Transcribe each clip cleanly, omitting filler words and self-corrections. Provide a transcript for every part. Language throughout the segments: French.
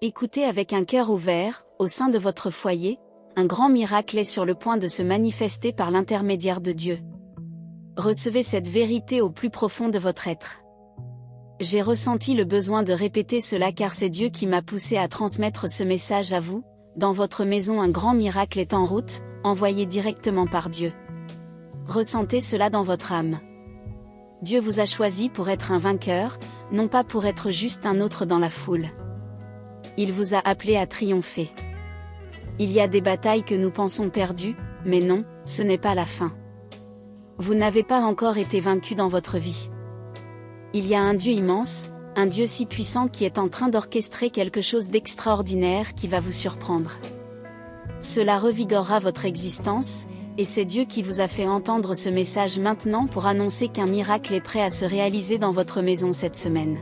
Écoutez avec un cœur ouvert, au sein de votre foyer, un grand miracle est sur le point de se manifester par l'intermédiaire de Dieu. Recevez cette vérité au plus profond de votre être. J'ai ressenti le besoin de répéter cela car c'est Dieu qui m'a poussé à transmettre ce message à vous. Dans votre maison, un grand miracle est en route, envoyé directement par Dieu. Ressentez cela dans votre âme. Dieu vous a choisi pour être un vainqueur, non pas pour être juste un autre dans la foule. Il vous a appelé à triompher. Il y a des batailles que nous pensons perdues, mais non, ce n'est pas la fin. Vous n'avez pas encore été vaincu dans votre vie. Il y a un Dieu immense, un Dieu si puissant qui est en train d'orchestrer quelque chose d'extraordinaire qui va vous surprendre. Cela revigorera votre existence, et c'est Dieu qui vous a fait entendre ce message maintenant pour annoncer qu'un miracle est prêt à se réaliser dans votre maison cette semaine.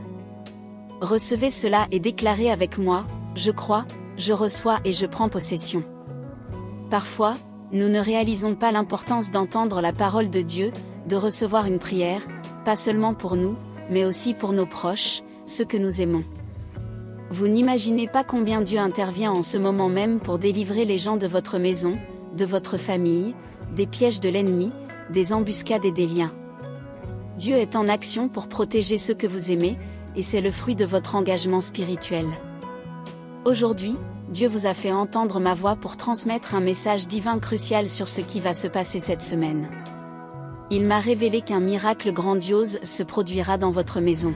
Recevez cela et déclarez avec moi, je crois, je reçois et je prends possession. Parfois, nous ne réalisons pas l'importance d'entendre la parole de Dieu, de recevoir une prière, pas seulement pour nous, mais aussi pour nos proches, ceux que nous aimons. Vous n'imaginez pas combien Dieu intervient en ce moment même pour délivrer les gens de votre maison, de votre famille, des pièges de l'ennemi, des embuscades et des liens. Dieu est en action pour protéger ceux que vous aimez, et c'est le fruit de votre engagement spirituel. Aujourd'hui, Dieu vous a fait entendre ma voix pour transmettre un message divin crucial sur ce qui va se passer cette semaine. Il m'a révélé qu'un miracle grandiose se produira dans votre maison.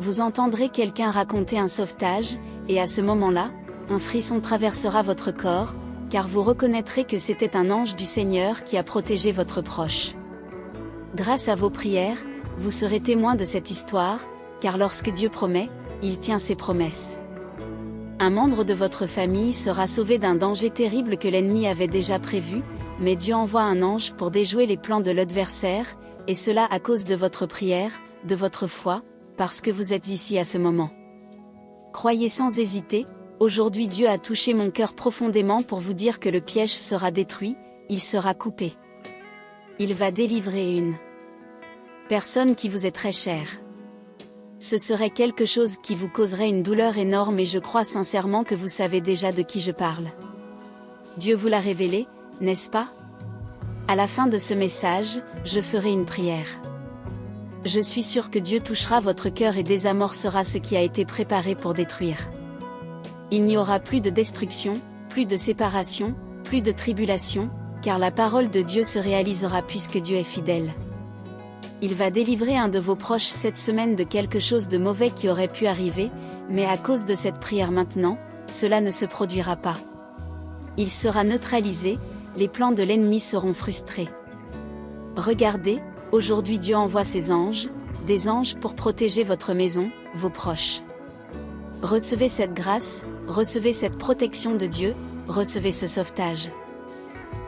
Vous entendrez quelqu'un raconter un sauvetage, et à ce moment-là, un frisson traversera votre corps, car vous reconnaîtrez que c'était un ange du Seigneur qui a protégé votre proche. Grâce à vos prières, vous serez témoin de cette histoire, car lorsque Dieu promet, il tient ses promesses. Un membre de votre famille sera sauvé d'un danger terrible que l'ennemi avait déjà prévu, mais Dieu envoie un ange pour déjouer les plans de l'adversaire, et cela à cause de votre prière, de votre foi, parce que vous êtes ici à ce moment. Croyez sans hésiter, aujourd'hui Dieu a touché mon cœur profondément pour vous dire que le piège sera détruit, il sera coupé. Il va délivrer une personne qui vous est très chère. Ce serait quelque chose qui vous causerait une douleur énorme et je crois sincèrement que vous savez déjà de qui je parle. Dieu vous l'a révélé, n'est-ce pas? À la fin de ce message, je ferai une prière. Je suis sûr que Dieu touchera votre cœur et désamorcera ce qui a été préparé pour détruire. Il n'y aura plus de destruction, plus de séparation, plus de tribulation, car la parole de Dieu se réalisera puisque Dieu est fidèle. Il va délivrer un de vos proches cette semaine de quelque chose de mauvais qui aurait pu arriver, mais à cause de cette prière maintenant, cela ne se produira pas. Il sera neutralisé, les plans de l'ennemi seront frustrés. Regardez, aujourd'hui Dieu envoie ses anges, des anges pour protéger votre maison, vos proches. Recevez cette grâce, recevez cette protection de Dieu, recevez ce sauvetage.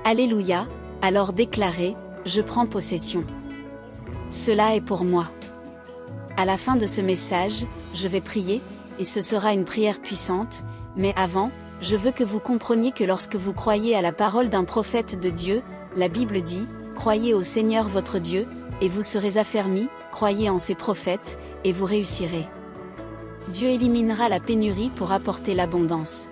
Alléluia, alors déclarez, je prends possession. Cela est pour moi. À la fin de ce message, je vais prier, et ce sera une prière puissante, mais avant, je veux que vous compreniez que lorsque vous croyez à la parole d'un prophète de Dieu, la Bible dit, croyez au Seigneur votre Dieu, et vous serez affermis, croyez en ses prophètes, et vous réussirez. Dieu éliminera la pénurie pour apporter l'abondance.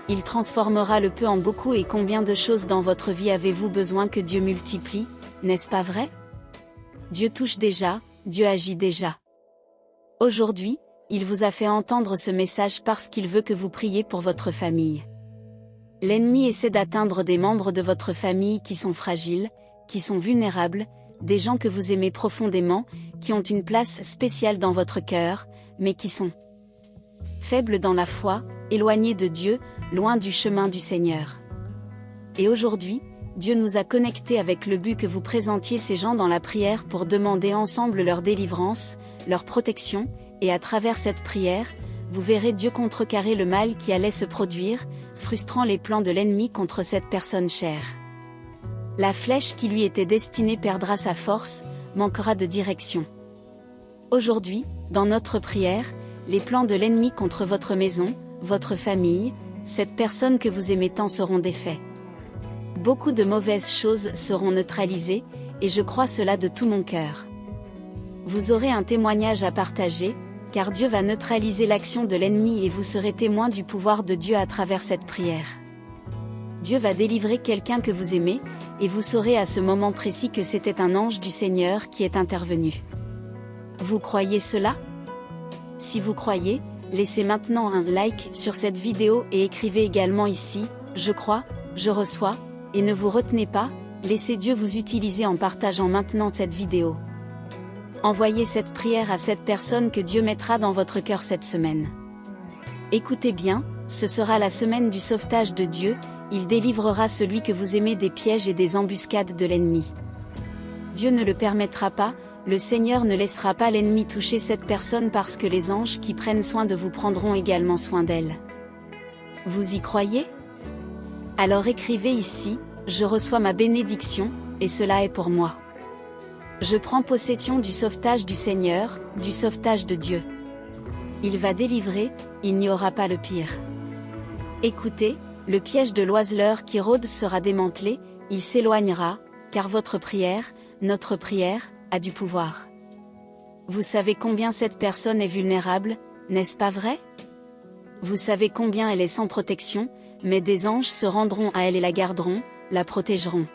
Il transformera le peu en beaucoup et combien de choses dans votre vie avez-vous besoin que Dieu multiplie, n'est-ce pas vrai? Dieu touche déjà, Dieu agit déjà. Aujourd'hui, il vous a fait entendre ce message parce qu'il veut que vous priez pour votre famille. L'ennemi essaie d'atteindre des membres de votre famille qui sont fragiles, qui sont vulnérables, des gens que vous aimez profondément, qui ont une place spéciale dans votre cœur, mais qui sont faibles dans la foi, éloignés de Dieu, loin du chemin du Seigneur. Et aujourd'hui, Dieu nous a connectés avec le but que vous présentiez ces gens dans la prière pour demander ensemble leur délivrance, leur protection, et à travers cette prière, vous verrez Dieu contrecarrer le mal qui allait se produire, frustrant les plans de l'ennemi contre cette personne chère. La flèche qui lui était destinée perdra sa force, manquera de direction. Aujourd'hui, dans notre prière, les plans de l'ennemi contre votre maison, votre famille, cette personne que vous aimez tant seront défaits. Beaucoup de mauvaises choses seront neutralisées, et je crois cela de tout mon cœur. Vous aurez un témoignage à partager, car Dieu va neutraliser l'action de l'ennemi et vous serez témoin du pouvoir de Dieu à travers cette prière. Dieu va délivrer quelqu'un que vous aimez, et vous saurez à ce moment précis que c'était un ange du Seigneur qui est intervenu. Vous croyez cela? Si vous croyez, laissez maintenant un like sur cette vidéo et écrivez également ici, je crois, je reçois, et ne vous retenez pas, laissez Dieu vous utiliser en partageant maintenant cette vidéo. Envoyez cette prière à cette personne que Dieu mettra dans votre cœur cette semaine. Écoutez bien, ce sera la semaine du sauvetage de Dieu, il délivrera celui que vous aimez des pièges et des embuscades de l'ennemi. Dieu ne le permettra pas, le Seigneur ne laissera pas l'ennemi toucher cette personne parce que les anges qui prennent soin de vous prendront également soin d'elle. Vous y croyez? Alors écrivez ici, je reçois ma bénédiction, et cela est pour moi. Je prends possession du sauvetage du Seigneur, du sauvetage de Dieu. Il va délivrer, il n'y aura pas le pire. Écoutez, le piège de l'oiseleur qui rôde sera démantelé, il s'éloignera, car votre prière, notre prière, a du pouvoir. Vous savez combien cette personne est vulnérable, n'est-ce pas vrai? Vous savez combien elle est sans protection, mais des anges se rendront à elle et la garderont, la protégeront.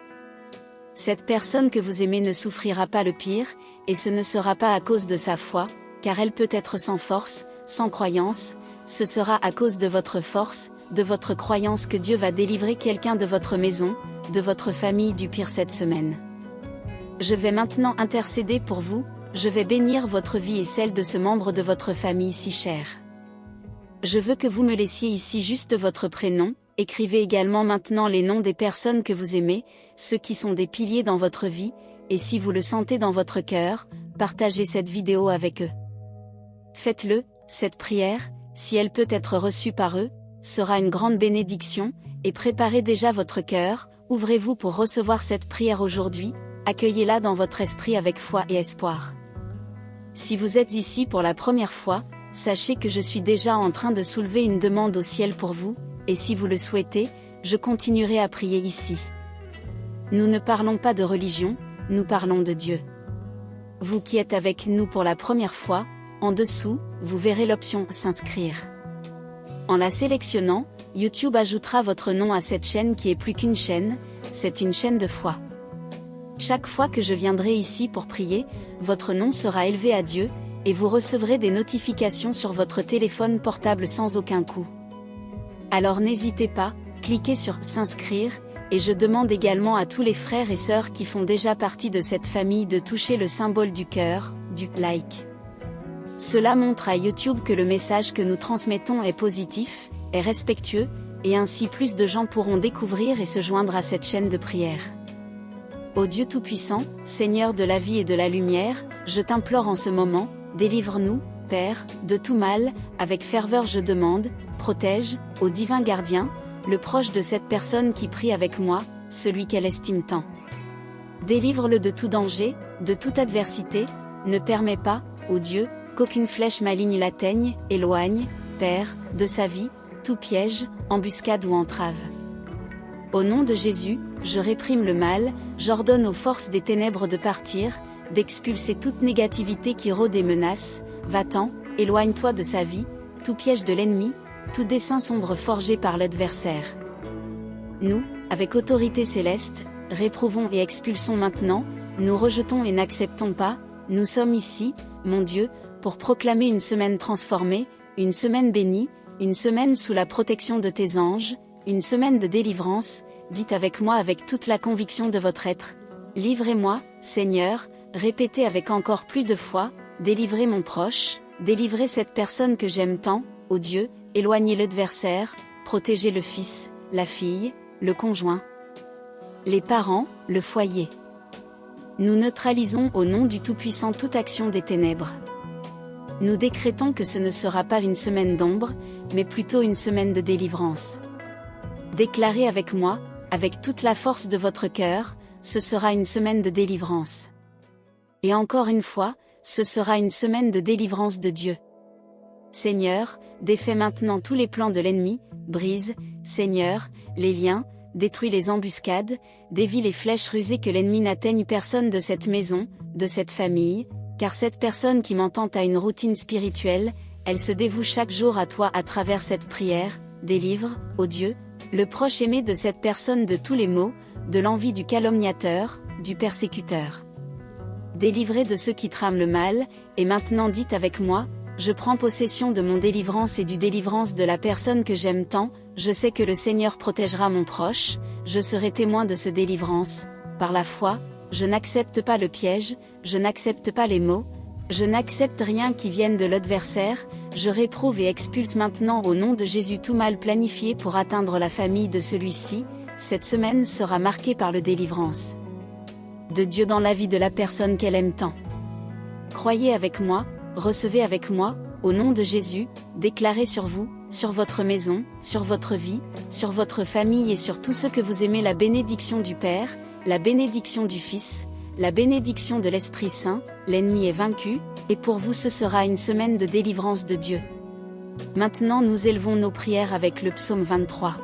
Cette personne que vous aimez ne souffrira pas le pire, et ce ne sera pas à cause de sa foi, car elle peut être sans force, sans croyance, ce sera à cause de votre force, de votre croyance que Dieu va délivrer quelqu'un de votre maison, de votre famille du pire cette semaine. Je vais maintenant intercéder pour vous, je vais bénir votre vie et celle de ce membre de votre famille si cher. Je veux que vous me laissiez ici juste votre prénom, écrivez également maintenant les noms des personnes que vous aimez, ceux qui sont des piliers dans votre vie, et si vous le sentez dans votre cœur, partagez cette vidéo avec eux. Faites-le, cette prière, si elle peut être reçue par eux, sera une grande bénédiction, et préparez déjà votre cœur, ouvrez-vous pour recevoir cette prière aujourd'hui, accueillez-la dans votre esprit avec foi et espoir. Si vous êtes ici pour la première fois, sachez que je suis déjà en train de soulever une demande au ciel pour vous, et si vous le souhaitez, je continuerai à prier ici. Nous ne parlons pas de religion, nous parlons de Dieu. Vous qui êtes avec nous pour la première fois, en dessous, vous verrez l'option « S'inscrire ». En la sélectionnant, YouTube ajoutera votre nom à cette chaîne qui est plus qu'une chaîne, c'est une chaîne de foi. Chaque fois que je viendrai ici pour prier, votre nom sera élevé à Dieu, et vous recevrez des notifications sur votre téléphone portable sans aucun coût. Alors n'hésitez pas, cliquez sur « S'inscrire » et je demande également à tous les frères et sœurs qui font déjà partie de cette famille de toucher le symbole du cœur, du « like ». Cela montre à YouTube que le message que nous transmettons est positif, est respectueux, et ainsi plus de gens pourront découvrir et se joindre à cette chaîne de prière. Ô Dieu Tout-Puissant, Seigneur de la vie et de la lumière, je t'implore en ce moment, délivre-nous, Père, de tout mal, avec ferveur je demande, protège, ô divin gardien, le proche de cette personne qui prie avec moi, celui qu'elle estime tant. Délivre-le de tout danger, de toute adversité, ne permets pas, ô Dieu, qu'aucune flèche maligne l'atteigne, éloigne, Père, de sa vie, tout piège, embuscade ou entrave. Au nom de Jésus, je réprime le mal, j'ordonne aux forces des ténèbres de partir, d'expulser toute négativité qui rôde et menace, va-t'en, éloigne-toi de sa vie, tout piège de l'ennemi, tout dessein sombre forgé par l'adversaire. Nous, avec autorité céleste, réprouvons et expulsons maintenant, nous rejetons et n'acceptons pas, nous sommes ici, mon Dieu, pour proclamer une semaine transformée, une semaine bénie, une semaine sous la protection de tes anges, une semaine de délivrance, dites avec moi avec toute la conviction de votre être. Livrez-moi, Seigneur, répétez avec encore plus de foi, délivrez mon proche, délivrez cette personne que j'aime tant, ô Dieu, éloignez l'adversaire, protégez le fils, la fille, le conjoint, les parents, le foyer. Nous neutralisons au nom du Tout-Puissant toute action des ténèbres. Nous décrétons que ce ne sera pas une semaine d'ombre, mais plutôt une semaine de délivrance. Déclarez avec moi, avec toute la force de votre cœur, ce sera une semaine de délivrance. Et encore une fois, ce sera une semaine de délivrance de Dieu. Seigneur, défais maintenant tous les plans de l'ennemi, brise, Seigneur, les liens, détruis les embuscades, dévie les flèches rusées que l'ennemi n'atteigne personne de cette maison, de cette famille, car cette personne qui m'entend a une routine spirituelle, elle se dévoue chaque jour à toi à travers cette prière, délivre, ô Dieu, le proche aimé de cette personne de tous les maux, de l'envie du calomniateur, du persécuteur. Délivrez de ceux qui trament le mal, et maintenant dites avec moi, je prends possession de mon délivrance et du délivrance de la personne que j'aime tant, je sais que le Seigneur protégera mon proche, je serai témoin de ce délivrance, par la foi, je n'accepte pas le piège, je n'accepte pas les maux, je n'accepte rien qui vienne de l'adversaire, je réprouve et expulse maintenant au nom de Jésus tout mal planifié pour atteindre la famille de celui-ci, cette semaine sera marquée par le délivrance de Dieu dans la vie de la personne qu'elle aime tant. Croyez avec moi, recevez avec moi, au nom de Jésus, déclarez sur vous, sur votre maison, sur votre vie, sur votre famille et sur tout ce que vous aimez la bénédiction du Père, la bénédiction du Fils, la bénédiction de l'Esprit Saint, l'ennemi est vaincu, et pour vous ce sera une semaine de délivrance de Dieu. Maintenant nous élevons nos prières avec le psaume 23.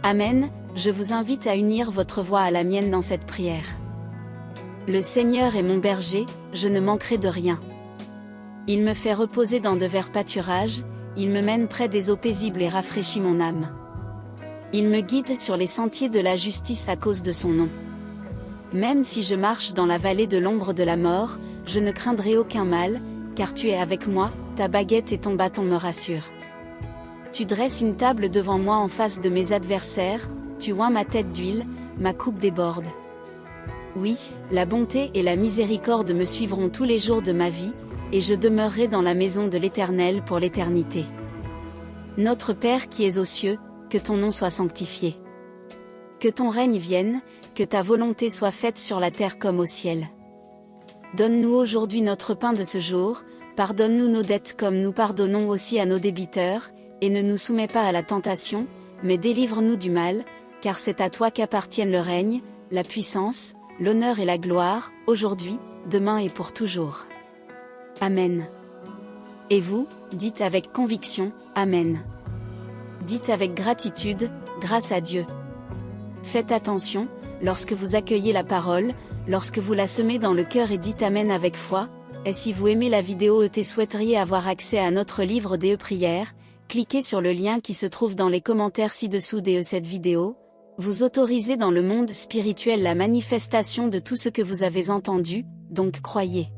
Amen, je vous invite à unir votre voix à la mienne dans cette prière. Le Seigneur est mon berger, je ne manquerai de rien. Il me fait reposer dans de verts pâturages, il me mène près des eaux paisibles et rafraîchit mon âme. Il me guide sur les sentiers de la justice à cause de son nom. Même si je marche dans la vallée de l'ombre de la mort, je ne craindrai aucun mal, car tu es avec moi, ta baguette et ton bâton me rassurent. Tu dresses une table devant moi en face de mes adversaires, tu oins ma tête d'huile, ma coupe déborde. Oui, la bonté et la miséricorde me suivront tous les jours de ma vie, et je demeurerai dans la maison de l'Éternel pour l'éternité. Notre Père qui es aux cieux, que ton nom soit sanctifié. Que ton règne vienne, que ta volonté soit faite sur la terre comme au ciel. Donne-nous aujourd'hui notre pain de ce jour, pardonne-nous nos dettes comme nous pardonnons aussi à nos débiteurs, et ne nous soumets pas à la tentation, mais délivre-nous du mal, car c'est à toi qu'appartiennent le règne, la puissance, l'honneur et la gloire, aujourd'hui, demain et pour toujours. Amen. Et vous, dites avec conviction, Amen. Dites avec gratitude, grâce à Dieu. Faites attention, lorsque vous accueillez la parole, lorsque vous la semez dans le cœur et dites Amen avec foi, et si vous aimez la vidéo et souhaiteriez avoir accès à notre livre des prières, cliquez sur le lien qui se trouve dans les commentaires ci-dessous de cette vidéo. Vous autorisez dans le monde spirituel la manifestation de tout ce que vous avez entendu, donc croyez.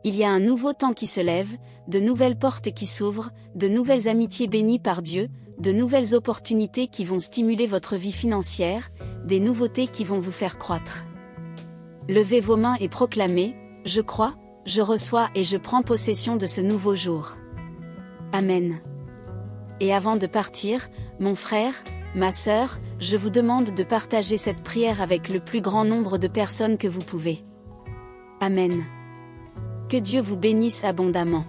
Il y a un nouveau temps qui se lève, de nouvelles portes qui s'ouvrent, de nouvelles amitiés bénies par Dieu, de nouvelles opportunités qui vont stimuler votre vie financière, des nouveautés qui vont vous faire croître. Levez vos mains et proclamez, je crois, je reçois et je prends possession de ce nouveau jour. Amen. Et avant de partir, mon frère, ma sœur, je vous demande de partager cette prière avec le plus grand nombre de personnes que vous pouvez. Amen. Que Dieu vous bénisse abondamment.